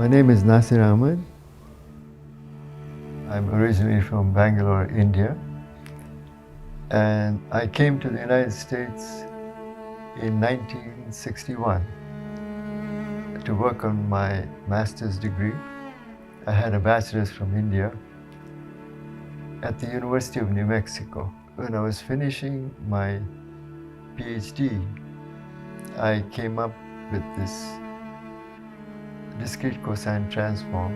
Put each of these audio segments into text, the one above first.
My name is Nasir Ahmed. I'm originally from Bangalore, India, and I came to the United States in 1961 to work on my master's degree. I had a bachelor's from India at the University of New Mexico. When I was finishing my PhD, I came up with this discrete cosine transform.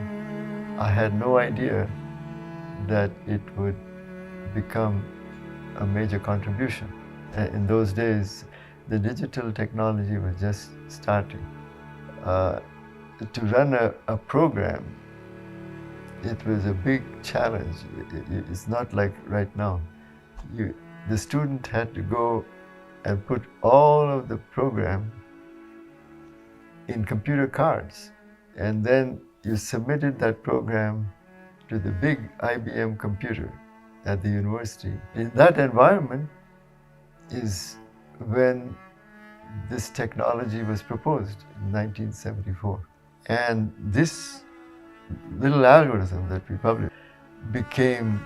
I had no idea that it would become a major contribution. In those days, the digital technology was just starting. To run a program, it was a big challenge. It's not like right now. The student had to go and put all of the program in computer cards, and then you submitted that program to the big IBM computer at the university. In that environment is when this technology was proposed in 1974. And this little algorithm that we published became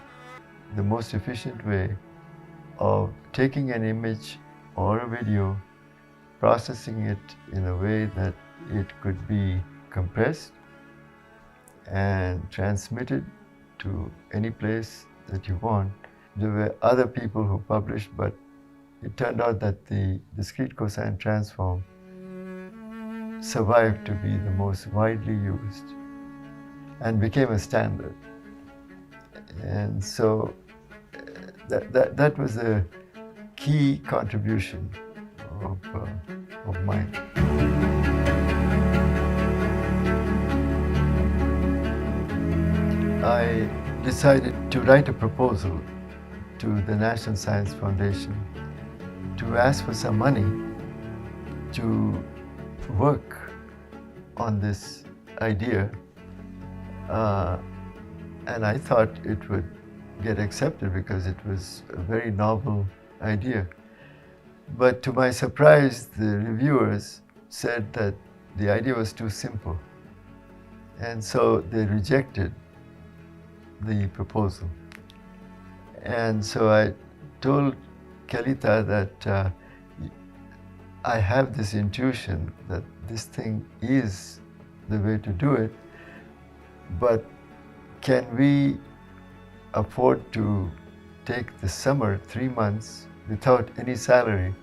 the most efficient way of taking an image or a video, processing it in a way that it could be compressed and transmitted to any place that you want. There were other people who published, but it turned out that the discrete cosine transform survived to be the most widely used and became a standard. And so that was a key contribution of mine. I decided to write a proposal to the National Science Foundation to ask for some money to work on this idea, and I thought it would get accepted because it was a very novel idea. But to my surprise, the reviewers said that the idea was too simple, and so they rejected the proposal. And so I told Kalita that I have this intuition that this thing is the way to do it, but can we afford to take the summer, 3 months, without any salary?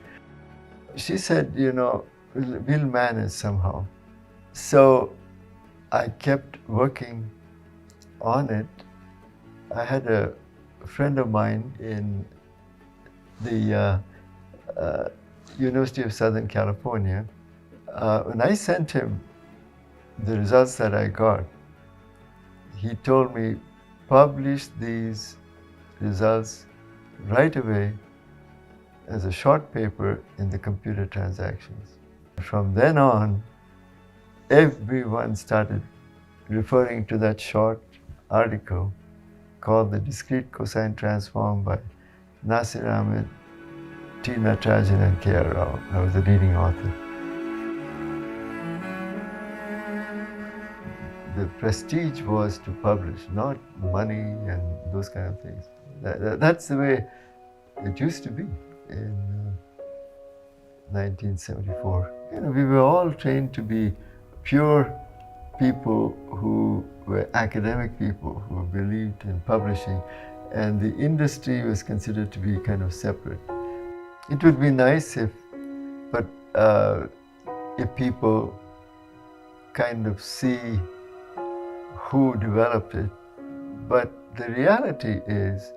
She said, we'll manage somehow. So I kept working on it. I had a friend of mine in the University of Southern California. When I sent him the results that I got, he told me, publish these results right away as a short paper in the Computer Transactions. From then on, everyone started referring to that short article called The Discrete Cosine Transform by Nasir Ahmed, T. Natarajan, and K.R. Rao. I was the leading author. The prestige was to publish, not money and those kind of things. That's the way it used to be in 1974. We were all trained to be pure people who were academic people who believed in publishing, and the industry was considered to be kind of separate. It would be nice if people kind of see who developed it, but the reality is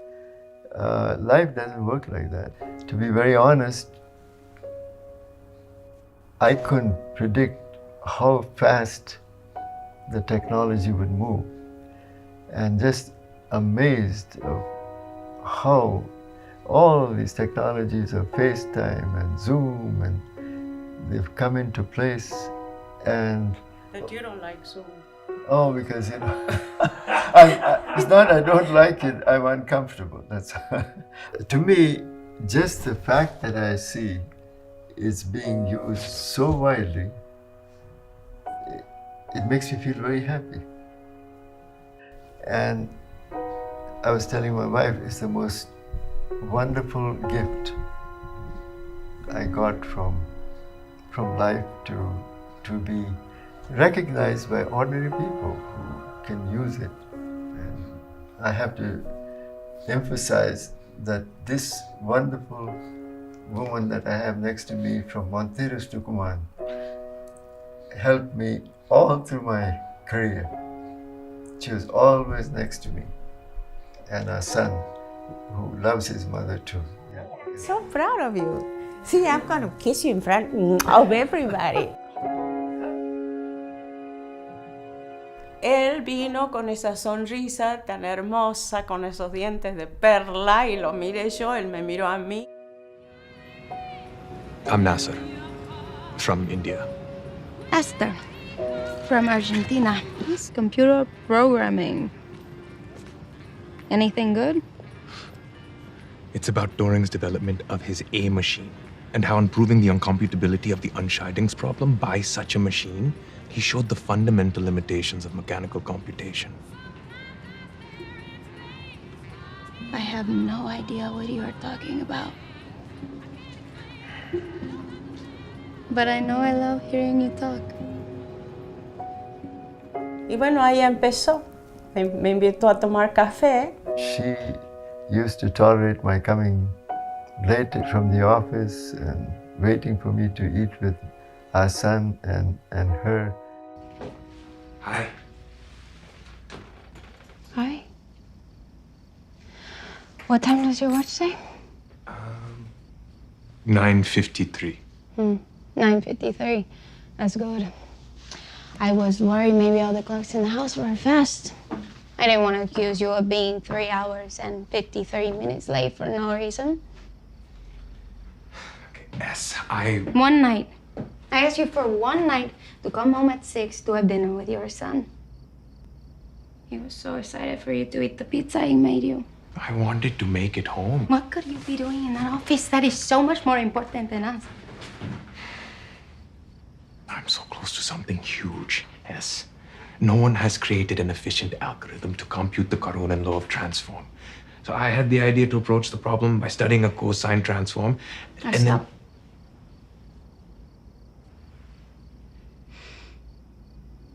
life doesn't work like that. To be very honest, I couldn't predict how fast the technology would move, and just amazed of how all of these technologies of FaceTime and Zoom, and they've come into place. And that you don't like Zoom. Oh, because it's not I don't like it, I'm uncomfortable. That's to me, just the fact that I see it's being used so widely it makes me feel very happy. And I was telling my wife, it's the most wonderful gift I got from life to be recognized by ordinary people who can use it. And I have to emphasize that this wonderful woman that I have next to me from Monteros, Tucumán, helped me all through my career. She was always next to me. And our son, who loves his mother too. Yeah. So proud of you. See, I'm going to kiss you in front of everybody. Él vino con esa sonrisa tan hermosa, con esos dientes de perla, y lo miré yo, él me miró a mí. I'm Nasir, from India. Hasta, from Argentina. He's computer programming. Anything good? It's about Turing's development of his A machine and how improving the uncomputability of the unshadings problem by such a machine, he showed the fundamental limitations of mechanical computation. I have no idea what you are talking about. But I know I love hearing you talk. Y bueno, ahí empezó. Me invitó a tomar café. She used to tolerate my coming late from the office and waiting for me to eat with our son and her. Hi. Hi. What time does your watch say? 9:53. 9:53. That's good. I was worried maybe all the clocks in the house were fast. I didn't want to accuse you of being 3 hours and 53 minutes late for no reason. Okay, yes, One night. I asked you for one night to come home at 6 to have dinner with your son. He was so excited for you to eat the pizza he made you. I wanted to make it home. What could you be doing in that office that is so much more important than us? I'm so close to something huge, yes. No one has created an efficient algorithm to compute the Karonen law of transform. So I had the idea to approach the problem by studying a cosine transform. And then...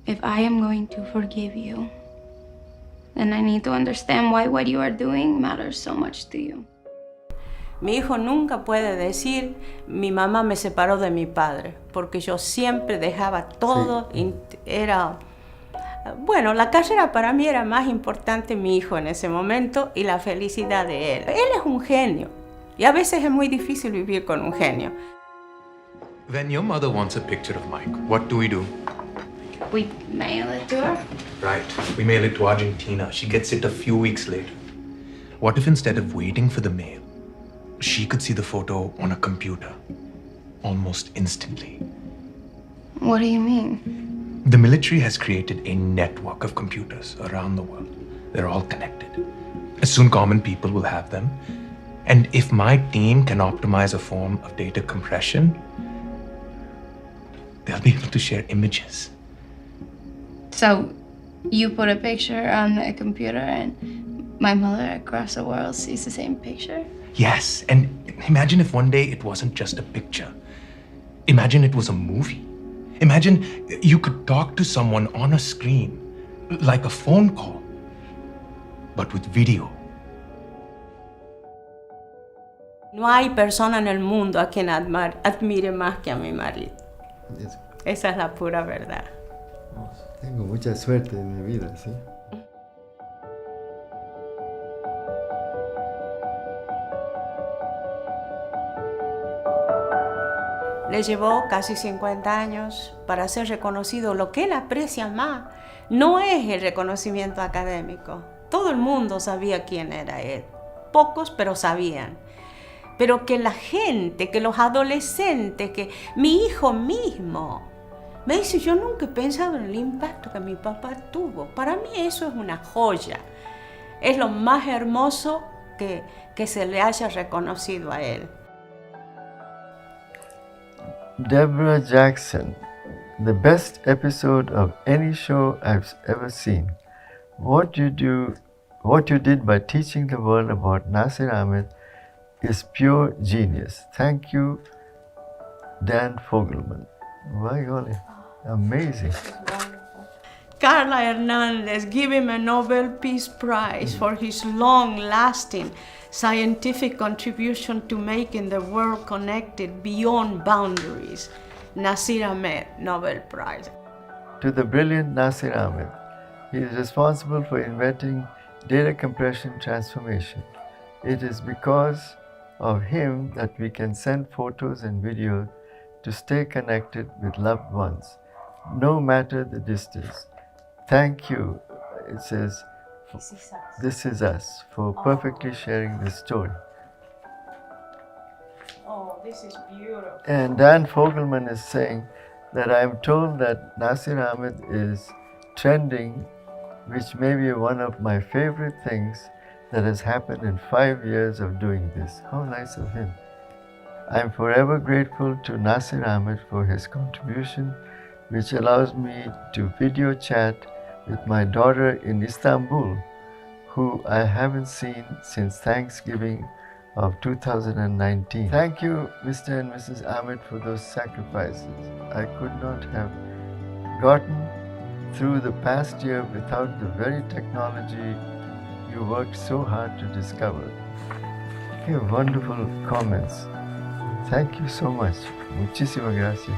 If I am going to forgive you, then I need to understand why what you are doing matters so much to you. Mi hijo nunca puede decir, mi mamá me separó de mi padre, porque yo siempre dejaba todo, sí. Bueno, la carrera para mí era más importante mi hijo en ese momento y la felicidad de él. Él es un genio y a veces es muy difícil vivir con un genio. When your mother wants a picture of Mike, what do? We mail it to her? Right. We mail it to Argentina. She gets it a few weeks later. What if instead of waiting for the mail, she could see the photo on a computer almost instantly? What do you mean? The military has created a network of computers around the world. They're all connected. Soon common people will have them. And if my team can optimize a form of data compression, they'll be able to share images. So, you put a picture on a computer and my mother across the world sees the same picture? Yes, and imagine if one day it wasn't just a picture. Imagine it was a movie. Imagine you could talk to someone on a screen, like a phone call, but with video. No hay persona en el mundo a quien admire más que a mi marido. Esa es la pura verdad. Tengo mucha suerte en mi vida, ¿sí? Le llevó casi 50 años para ser reconocido. Lo que él aprecia más no es el reconocimiento académico. Todo el mundo sabía quién era él. Pocos, pero sabían. Pero que la gente, que los adolescentes, que mi hijo mismo me dice, yo nunca he pensado en el impacto que mi papá tuvo. Para mí eso es una joya. Es lo más hermoso que se le haya reconocido a él. Deborah Jackson the best episode of any show I've ever seen. What you did by teaching the world about Nasir Ahmed is pure genius. Thank you, Dan Fogelman. My golly, amazing. Carla Hernandez gave him a Nobel Peace Prize for his long-lasting scientific contribution to making the world connected beyond boundaries. Nasir Ahmed Nobel Prize. To the brilliant Nasir Ahmed, he is responsible for inventing data compression transformation. It is because of him that we can send photos and videos to stay connected with loved ones, no matter the distance. Thank you, it says, this is us, for perfectly sharing this story. Oh, this is beautiful. And Dan Fogelman is saying that I am told that Nasir Ahmed is trending, which may be one of my favorite things that has happened in 5 years of doing this. How nice of him. I am forever grateful to Nasir Ahmed for his contribution, which allows me to video chat with my daughter in Istanbul, who I haven't seen since Thanksgiving of 2019. Thank you, Mr. and Mrs. Ahmed, for those sacrifices. I could not have gotten through the past year without the very technology you worked so hard to discover. Okay, wonderful comments. Thank you so much. Muchísimas gracias.